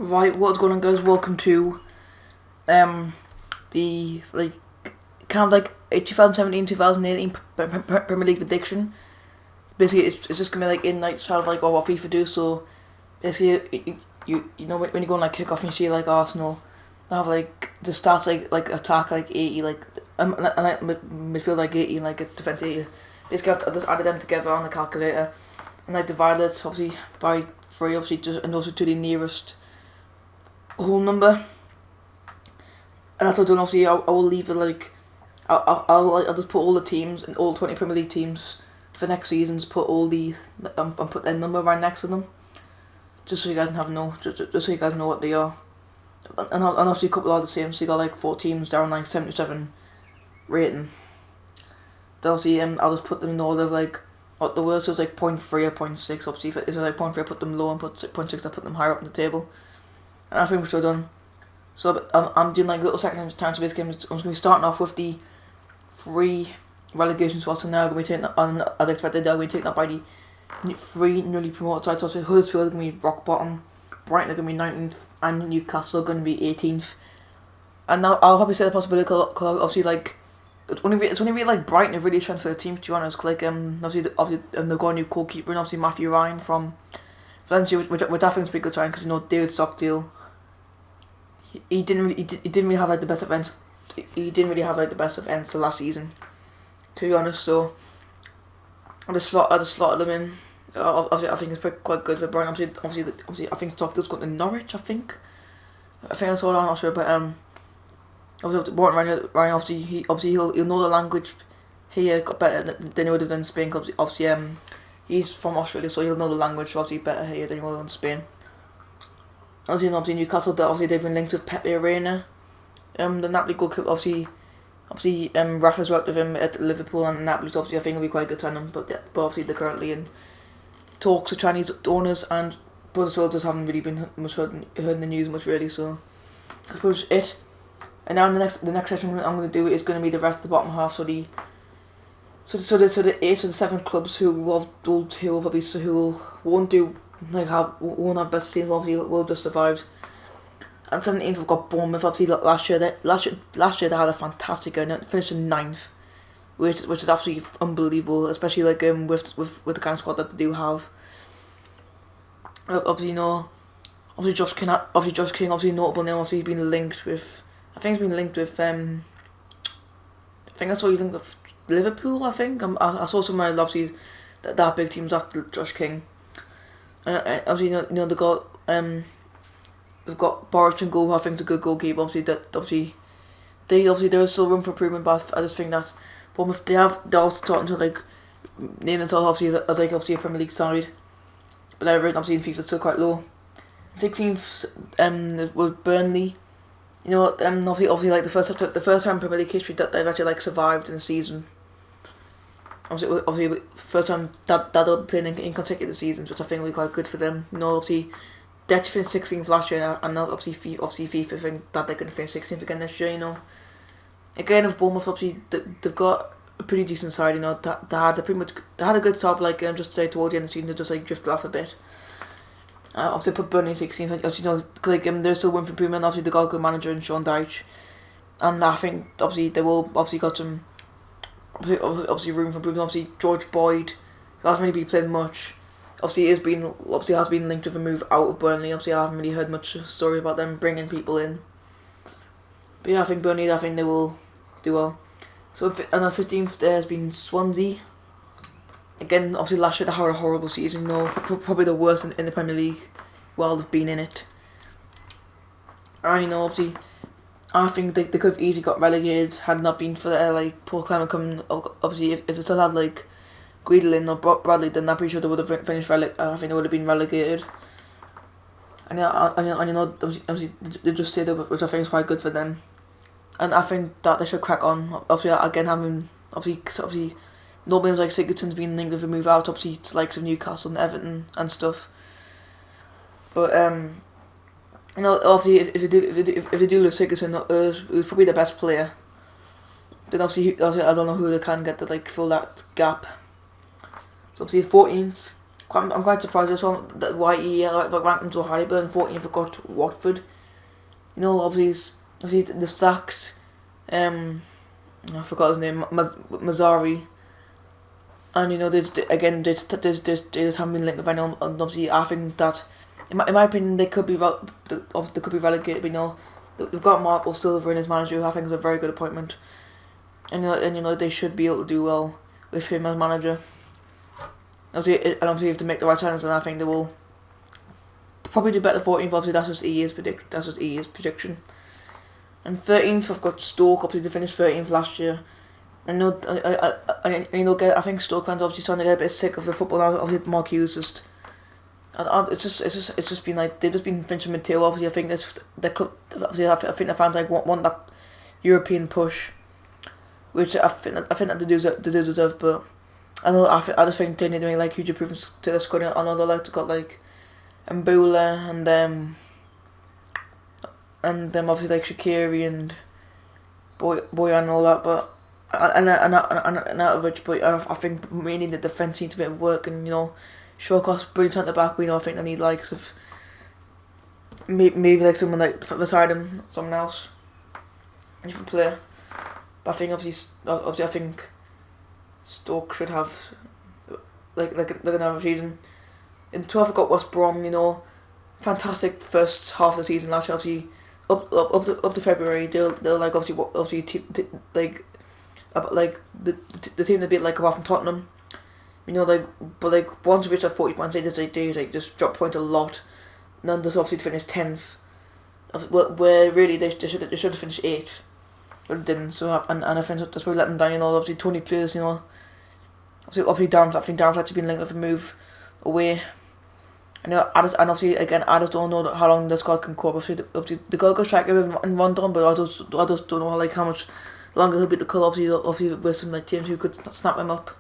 Right, what's going on, guys? Welcome to the kind of like a 2017-2018 Premier League prediction. Basically, it's just gonna be like in like sort of like what FIFA do. So basically, you know when you go on like kickoff and you see like Arsenal, they have like the stats like attack like 80, like and like midfield like 80, and like a defense 80. Basically, I just added them together on the calculator and like divided it obviously by 3, obviously just and also to the nearest whole number. And that's what I've done. Obviously, I will leave it like I'll just put all the teams and all 20 Premier League teams for next season's put all the and put their number right next to them, just so you guys have just so you guys know what they are. And obviously a couple are the same. So you got like 4 teams down like 77 rating. Then obviously I'll just put them in order of like what the worst. So it's like 0.3 or 0.6. Obviously if it's like 0.3 I put them low, and put 0.6 I put them higher up in the table. And that's pretty much what I've done. So I'm doing like little sections time to basically I'm just going to be starting off with the 3 relegation spots, and now I'm going to be taking on, as expected, they're going to be taken up by the 3 newly promoted sides. So Huddersfield are going to be rock bottom, Brighton are going to be 19th, and Newcastle are going to be 18th. And now I'll probably say the possibility because obviously like it's only really like Brighton have really strengthened for the team, to be honest. Cause, like obviously they've got a new goalkeeper, and obviously Matthew Ryan from Valencia, which I think is a pretty good sign, because you know David Stockdale. He didn't really have like the best events. He didn't really have like the best events the last season, to be honest. So I just slotted them in. Obviously, I think it's quite good for Brian. Obviously, I think Stockdale's going to Norwich. I think that's all. I'm not sure, but obviously, Ryan obviously he'll know the language here better than he would have done in Spain. Obviously, he's from Australia, so he'll know the language obviously better here than he will in Spain. Obviously Newcastle, they've been linked with Pepe Reina, the Napoli goalkeeper. Obviously, Rafa's worked with him at Liverpool, and Napoli's obviously I think will be quite a good signing. But obviously they're currently in talks with Chinese owners, and Huddersfield just haven't really been much heard in the news much really. So that's pretty much it. And now the next session I'm going to do is going to be the rest of the bottom half. So the 8th or the 7th clubs who won't have best teams, obviously will just survive. And 17th we've got Bournemouth. Obviously last year they had a fantastic year and finished in 9th, which is absolutely unbelievable, especially like with the kind of squad that they do have. Obviously Josh King obviously notable now. Obviously he's been linked with I think I saw you linked with Liverpool. I think I saw somewhere obviously that big teams after Josh King. Obviously, they've got Boris and goal, who I think is a good goalkeeper. Obviously there is still room for improvement, but I just think that Bournemouth they're also starting to like name themselves as a Premier League side, but obviously in FIFA it's still quite low. 16th was Burnley. You know obviously like the first time in Premier League history that they've actually like survived in a season. Obviously, first time that they're playing in consecutive seasons, which I think will be quite good for them. You know, obviously, they actually finished 16th last year, and now obviously FIFA think that they're going to finish 16th again this year. You know, again with Bournemouth, obviously they've got a pretty decent side. You know, they had a good start, like just say towards the end of the season, they just like drifted off a bit. Obviously, put Burnley 16th. Obviously, you know, like there's still room for improvement. Obviously, they got a good manager in Sean Dyche, and I think obviously they will obviously got some. Obviously room for improvement. Obviously George Boyd, who hasn't really been playing much, obviously has been linked with a move out of Burnley. Obviously I haven't really heard much story about them bringing people in. But yeah, I think Burnley, they will do well. So and on 15th there has been Swansea. Again, obviously last year they had a horrible season. You know, probably the worst in the Premier League while they've been in it. And you know, obviously I think they could have easily got relegated had it not been for like Paul Clement coming. Obviously, if it still had like Guidolin or Bradley, then I'm pretty sure they would have finished. I think they would have been relegated. And you know, obviously they just say that, which I think is quite good for them. And I think that they should crack on. Obviously, again having obviously no names like Sigurdsson's been linked with a move out. Obviously, to likes of Newcastle and Everton and stuff. But you know, obviously, if they do lose Sigurdsson, who's probably the best player, then obviously I don't know who they can get to like fill that gap. So obviously 14th I'm quite surprised this one that why he ranked them so highly, but unfortunately forgot Watford. You know, obviously the stacked. I forgot his name, Mazzari. And you know, they just haven't been linked with anyone. And obviously, I think that, in my opinion, they could be relegated. But, you know, they've got Marco Silva in as manager, who I think is a very good appointment. And you know, they should be able to do well with him as manager. Obviously, if they make the right signings, then I think they will probably do better 14th. Obviously, that's just EA's prediction. And 13th, I've got Stoke. Obviously, they finished 13th last year. I know, I think Stoke fans obviously starting to get a bit sick of the football now. Obviously, Mark Hughes just, it's just been like they've just been finishing mid-table. Obviously, I think I think the fans want that European push, which I think that they do deserve. But I just think they need to make huge improvements to the squad. I know they got Mbula and obviously Shaqiri and Boyan and all that, but. And out of which, but I think mainly the defence needs a bit of work, and you know, Shawcross brilliant at the back. But you know, I think they need likes of maybe someone beside him, someone else, different player. But I think obviously I think Stoke should have another season. In 12th, I got West Brom. You know, fantastic first half of the season last year. Obviously, up to February, they'll the team they beat apart from Tottenham, you know, but once we reach 40 points, they just drop points a lot. And then just obviously to finish 10th, where really they should have finished 8th, but they didn't. So and I think that's probably let them down. You know, obviously 20 players. You know, obviously down. I think Darren's actually been linked with a move away. I just don't know how long the squad can cope. Obviously the goal striker in London, but I just don't know how much longer he'll be at the club. Obviously with some teams who could snap him up.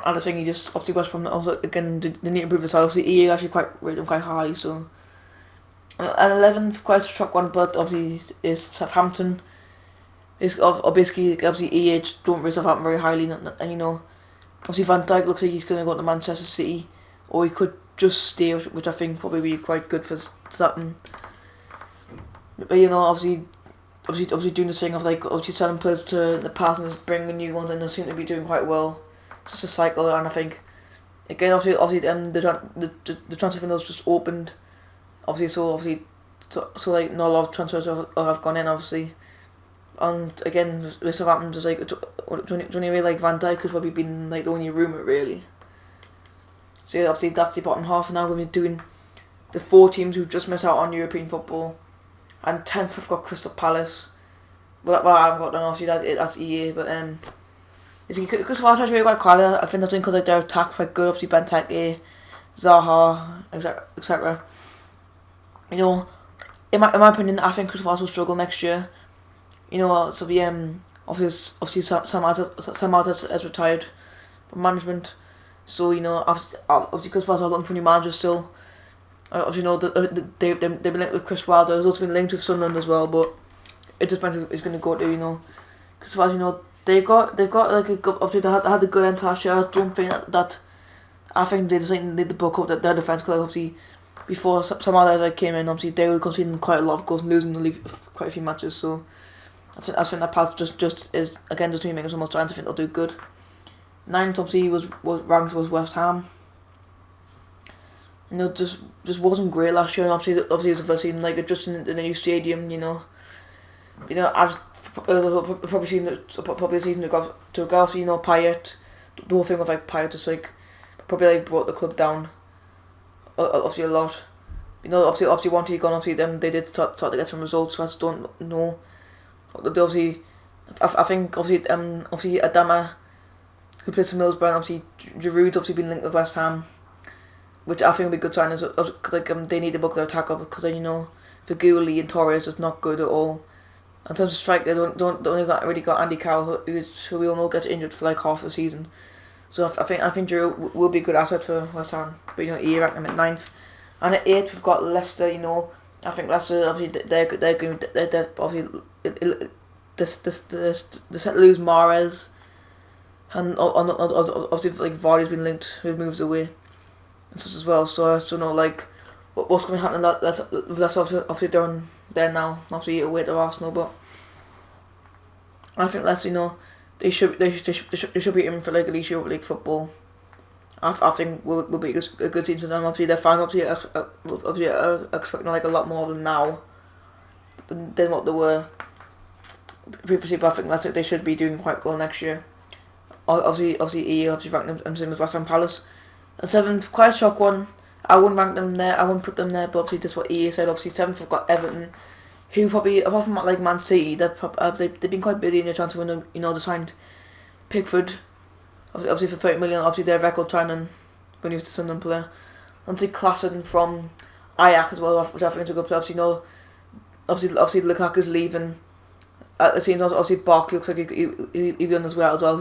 I just think he just obviously West Brom also again they need to improve the side. Obviously EA actually rated him quite highly. So and 11th, quite a shock one, but obviously is Southampton. Is basically obviously EA don't rate Southampton very highly, and you know, obviously Van Dijk looks like he's going to go to Manchester City, or he could just stay, which I think probably be quite good for Southampton. But you know, obviously doing this thing of obviously selling players to the past and just bringing new ones, and they seem to be doing quite well. It's just a cycle, and I think again obviously the transfer window's just opened. So not a lot of transfers have gone in obviously, and again with Southampton just only really Van Dijk has probably been the only rumour really. So yeah, obviously that's the bottom half. Now we're going to be doing the 4 teams who've just missed out on European football. And 10th I've got Crystal Palace. Well I haven't got them, obviously that's EA, but Crystal Palace actually really quite quality. I think that's because their attack's quite good. Obviously Benteke, Zaha, etc. You know, in my opinion, I think Crystal Palace will struggle next year. You know, so obviously Sam Allardyce has retired from management. So you know, obviously Crystal Palace are looking for new managers still. Obviously, you know, they've been linked with Chris Wilder. There's also been linked with Sunderland as well, but it just depends who it's going to go to, you know. Because as you know, they've got a good. Obviously, they had a good end to last year. I don't think that I think they just need to bulk up their defence, because obviously before some others came in, obviously they were conceding quite a lot of goals and losing the league quite a few matches. So I think that path just is again just me making some more trying to think they'll do good. 9th obviously was ranked was West Ham. You know, just wasn't great last year. Obviously it was the first season, just in the new stadium. You know, I just probably seen a season to go. Obviously, you know, Payet, the whole thing of Payet just probably brought the club down. Obviously a lot. You know, obviously once he gone, obviously they did start to get some results. So I just don't know. Obviously, I think obviously Adama, who plays for Middlesbrough, and obviously Giroud's obviously been linked with West Ham, which I think will be good sign, because they need to bulk their attack up, because you know Figuli and Torres is not good at all. In terms of strike, they don't really got Andy Carroll, who we all know gets injured for half the season. So I think Giroud will be a good asset for West Ham. But you know, he ranked them at 9th, and at 8th we've got Leicester. You know, I think Leicester obviously they're obviously they set to lose Mahrez. and obviously like Vardy's been linked with moves away and such as well. So I just don't know like what's going to happen. That's obviously down there now. Obviously away to Arsenal, but I think Leicester, they should be in for like at least Europa League football. I think will be a good team for them. Obviously their fans are expecting like a lot more of them now than what they were previously, but I think Leicester, they should be doing quite well next year. Obviously ranked them same as West Ham Palace. And 7th, quite a shock one. I wouldn't rank them there, I wouldn't put them there, but obviously that's what EA said. Obviously 7th, I've got Everton, who probably, apart from like Man City, they've been quite busy in their transfer window. They signed Pickford, obviously for 30 million, obviously their record signing when he was the Sunderland player. Obviously Klassen from Ajax as well, which I think is a good player. Obviously Lukaku's leaving. At the same time, obviously Barkley looks like he'll be on his way out as well.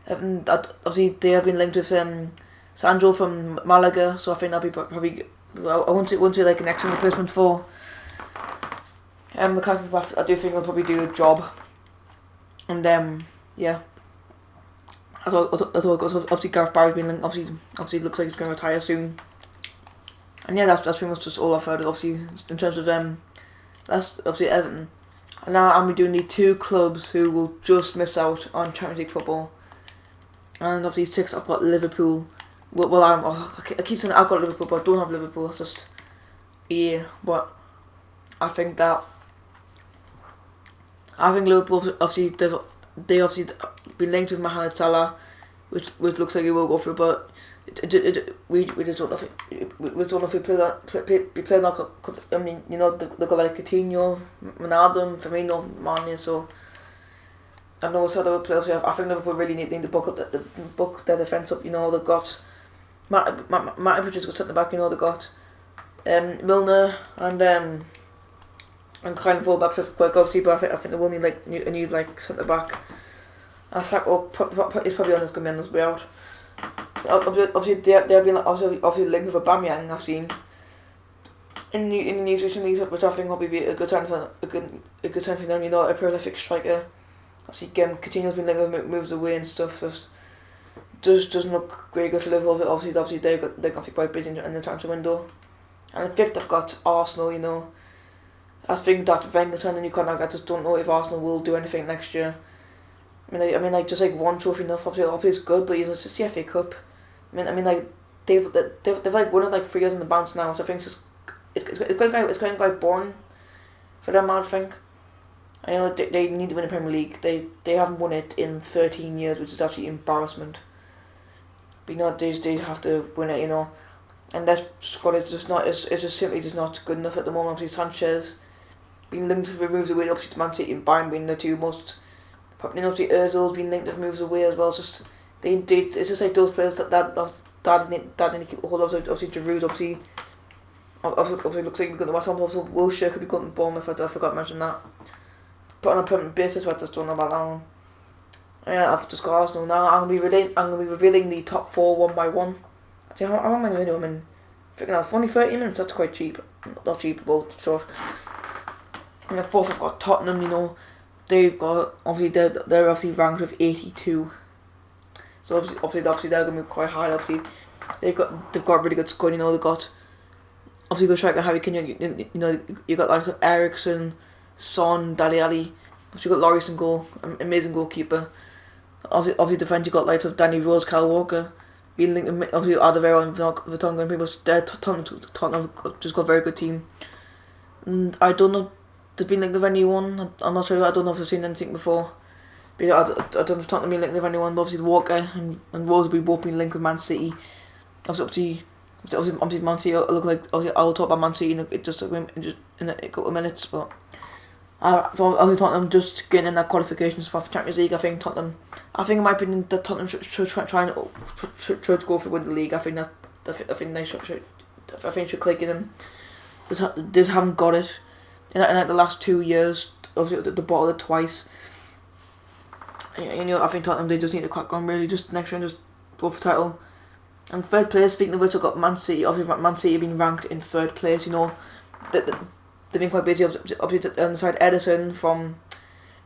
Obviously they have been linked with Sandro from Malaga, so I think that'll be probably, I won't say like an excellent replacement for Lukaku, but I do think he'll probably do a job. And yeah, that's all it goes. Obviously Gareth Barry's been linked. Obviously looks like he's going to retire soon. And yeah, that's pretty much just all I've heard. Obviously in terms of that's obviously Everton. And now I'm doing the 2 clubs who will just miss out on Champions League football. And of these 6, I've got Liverpool. Well, I keep saying I've got Liverpool, but I don't have Liverpool. It's just but I think Liverpool obviously they obviously been linked with Mohamed Salah, which looks like he will go through, but we just don't know if he be playing like. I mean, they got like Coutinho, Ronaldo, Firmino, Mane, so I know how they will play. I think Liverpool really need to book their defence up. They've got Matip just got sent back. They've got Milner and Klein fullbacks are quite good, but I think they will need like a new like centre back. He's probably going to be on his way out. Obviously they've been obviously linked with Aubameyang. I've seen in the news recently, which I think will be a good sign for a good sign for them. A prolific striker. Obviously Coutinho's been linked with moves away and stuff. Just doesn't look very good for Liverpool. Obviously they're going to be quite busy in the transfer window. And the 5th, I've got Arsenal. I think that Wenger signing new contract. I just don't know if Arsenal will do anything next year. I mean, just like one trophy enough. Obviously it's good, but it's just the FA Cup. I mean, like they've like won it like 3 years in the bounce now. So I think it's going quite boring for them. I think. I know they need to win the Premier League. They haven't won it in 13 years, which is absolutely embarrassment. But they have to win it. And their squad is just not. It's just simply just not good enough at the moment. Obviously Sanchez being linked with moves away. Obviously to Man City and Bayern being the 2 most. Obviously Ozil's been linked with moves away as well. It's just it's just like those players that need to keep a hold of. Obviously Giroud obviously looks like he's going to West Ham. Also Wilshere could be going to Bournemouth. I forgot to mention that. But on a permanent basis, I just don't know about that one. Yeah, I've just got Arsenal now. I'm gonna be revealing the top 4 one by one. See how long am I video? I thinking that's only 30 minutes. That's quite cheap. Not cheap, but short. And the 4th, I've got Tottenham. They've got they're obviously ranked with 82. So obviously they're gonna be quite high. Obviously they've got a really good squad. They've got obviously good striker Harry Kane. You got like Eriksen, Son, Dele Alli. But you got Lloris in goal, an amazing goalkeeper. Obviously defence, you got like Danny Rose, Kyle Walker, being linked with obviously Alderweireld and Vertonghen. People there, Tottenham just got a very good team. And I don't know, they've been linked with anyone. I'm not sure. I don't know if they've seen anything before. But yeah, I don't know if Tottenham been linked with anyone. But obviously Walker and Rose will be both been linked with Man City. Obviously Man City look like. Obviously I'll talk about Man City in a couple of minutes, but. So I think Tottenham just getting in that qualification spot for Champions League. I think in my opinion, that Tottenham should try to go for win the league. I think they should click in them. Just haven't got it. In like the last 2 years, obviously they bottled it twice. I think Tottenham, they just need to crack on really. Just next year, just go for title. And 3rd place, speaking of which, I've got Man City. Obviously Man City have been ranked in 3rd place. They've been quite busy. Obviously on the side, Ederson from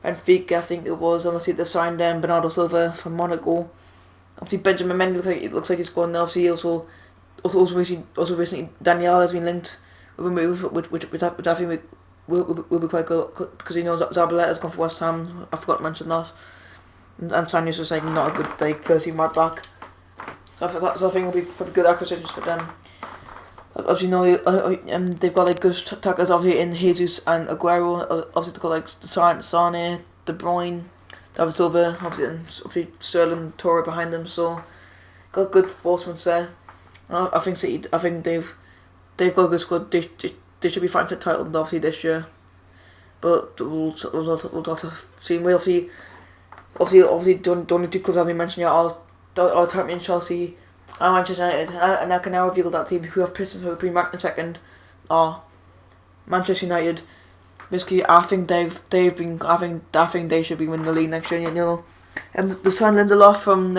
Benfica, I think it was. Obviously, they signed Bernardo Silva from Monaco. Obviously, Benjamin Mendy looks like he's going there. Obviously, also recently, Daniel has been linked with a move, which I think will be quite good because Zabaleta has gone for West Ham. I forgot to mention that. And Sanyo's just like not a good first team right back. So I think it'll be probably good acquisitions for them. Obviously, they've got good attackers obviously in Jesus and Aguero. Obviously, they've got Sane, De Bruyne, David Silva, obviously Sterling, Torre behind them. So got good forcements there. And I think City. I think they've got a good squad. They should be fighting for the title obviously this year. But we'll have to see. We obviously the only two clubs I've been mentioning are Tottenham, Chelsea, and Manchester United, and I can now reveal that team who have Pistons who have been ranked in second are Manchester United. Basically, I think they should be winning the league next year. The signed Lindelof from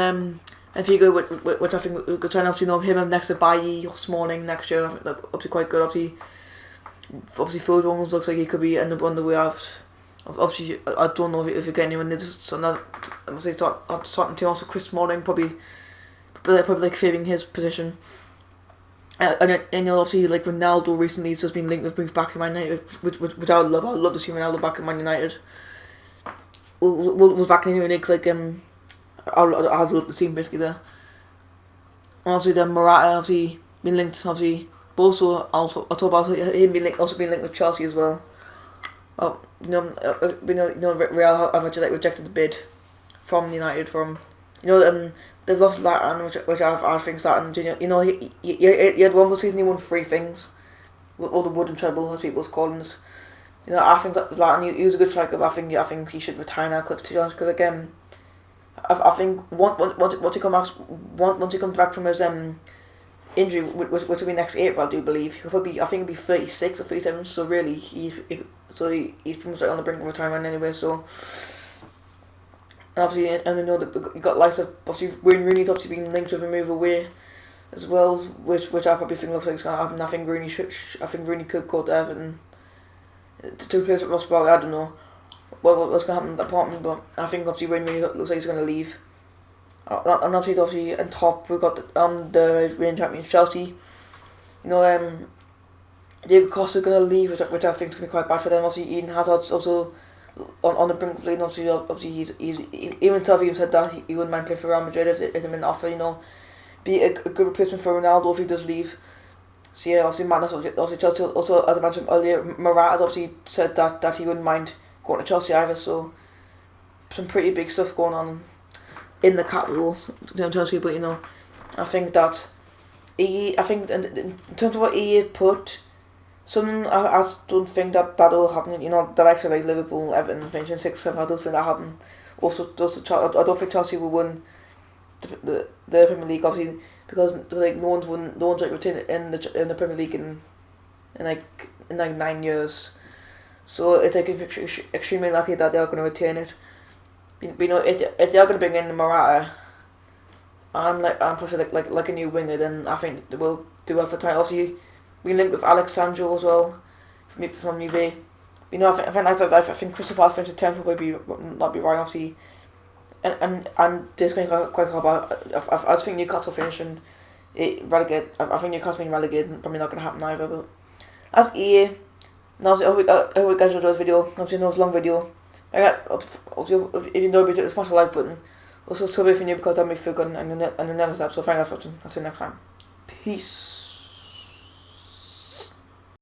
Figo, which I think we're trying to obviously know him next to Bailly or Smalling next year. I think that's obviously quite good. Obviously, Phil Jones looks like he could be on the way out. Obviously, I don't know if you're getting anyone. So now, obviously, starting to also Chris Smalling probably like favouring his position. And obviously like Ronaldo recently has just been linked with brings back in Man United, which I would love. I'd love to see Ronaldo back in Man United. We'll back in the league like I'd love to see him basically there. And obviously then Morata obviously been linked obviously. But also I'll talk about him being linked with Chelsea as well. Well, Real have actually rejected the bid from United from they've lost Zlatan, which I think Zlatan, he had one good season, he won 3 things, or the wooden treble as people's calling it. I think that Zlatan, he was a good striker, but I think he should retire now, to be honest, because again, I think once he comes back from his injury, which will be next April, I do believe, I think he'll be 36 or 37, so really he's pretty much on the brink of retirement anyway. So obviously, and you got Leicester, obviously Wayne Rooney's obviously been linked with a move away as well, which I probably think looks like it's going to happen. I think Rooney could go to Everton to replace with Ross Barkley. I don't know what's going to happen in that department, but I think obviously Wayne Rooney looks like he's going to leave. And obviously on top we've got the reigning champions Chelsea. Diego Costa's going to leave, which I think is going to be quite bad for them. Obviously Eden Hazard's also on the brink of leaving. Obviously he's even himself even said that he wouldn't mind playing for Real Madrid if they been offer. Be a good replacement for Ronaldo if he does leave. So yeah, obviously madness. Obviously Chelsea also, as I mentioned earlier, Morata has obviously said that he wouldn't mind going to Chelsea either. So some pretty big stuff going on in the capital, Chelsea. But I think that in terms of what EA have put, something I don't think that will happen. The likes of like Liverpool, Everton finishing 6, 7. I don't think that happen. Also, I don't think Chelsea will win the Premier League, obviously, because like no one's retained in the Premier League in 9 years. So it's like extremely lucky that they are going to retain it. But if they are going to bring in Morata and possibly like a new winger, then I think they will do well for time. Obviously, we linked with Alex Sancho as well from Juve. I think Crystal Palace finished 10th would not be right, obviously. And this going to quite hard. I just think Newcastle finishing relegated. I think Newcastle being relegated probably not going to happen either. But as EA, now I hope you guys enjoyed this video. Obviously, it was a long video. If you know it, smash the like button. Also, subscribe if you're new because that'll be fun and the never stop. So thanks for watching. I'll see you next time. Peace.